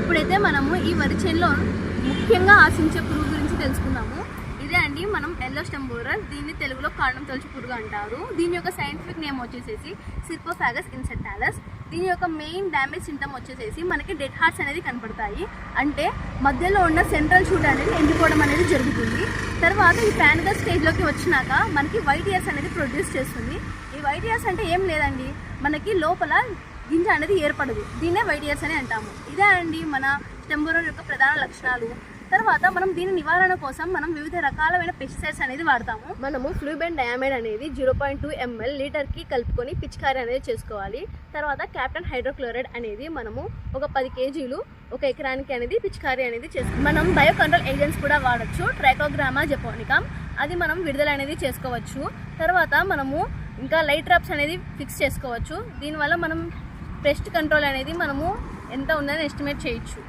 ఇప్పుడైతే మనము ఈ వరి చేనులో ముఖ్యంగా ఆశించే పురుగు గురించి తెలుసుకుందాము. ఇదే అండి మనం ఎల్లో స్టెమ్ బోరర్. దీన్ని తెలుగులో కాండం తొలచు పురుగు అంటారు. దీని యొక్క సైంటిఫిక్ నేమ్ వచ్చేసేసి సిర్కోఫాగస్ ఇన్సెక్టాలస్. దీని యొక్క మెయిన్ డ్యామేజ్ సింటమ్ వచ్చేసేసి మనకి డెడ్ హార్ట్స్ అనేది కనపడతాయి. అంటే మధ్యలో ఉన్న సెంట్రల్ షూట్ అనేది ఎండిపోవడం అనేది జరుగుతుంది. తర్వాత ఈ ప్యానికల్ స్టేజ్లోకి వచ్చినాక మనకి వైట్ ఇయర్స్ అనేది ప్రొడ్యూస్ చేస్తుంది. ఈ వైట్ ఇయర్స్ అంటే ఏం లేదండి, మనకి లోపల గింజ అనేది ఏర్పడదు. దీన్నే వైట్ ఇయర్స్ అని అంటాము. ఇదే అండి మన స్టెమ్ బోరర్ యొక్క ప్రధాన లక్షణాలు. తర్వాత మనం దీని నివారణ కోసం మనం వివిధ రకాలైన పెస్టిసైడ్స్ అనేది వాడతాము. మనము ఫ్లూబెండయామైడ్ అనేది 0.2 ml లీటర్కి కలుపుకొని పిచికారీ అనేది చేసుకోవాలి. తర్వాత క్యాప్టన్ హైడ్రోక్లోరైడ్ అనేది మనము ఒక 10 kg ఒక ఎకరానికి అనేది పిచికారీ అనేది చేసుకోవాలి. మనం బయో కంట్రోల్ ఏజెంట్స్ కూడా వాడచ్చు. ట్రైకోగ్రామా జపోనికమ్ అది మనం విడుదల అనేది చేసుకోవచ్చు. తర్వాత మనము ఇంకా లైట్ ట్రాప్స్ అనేది ఫిక్స్ చేసుకోవచ్చు. దీనివల్ల మనం పెస్ట్ కంట్రోల్ అనేది మనము ఎంత ఉందని ఎస్టిమేట్ చేయొచ్చు.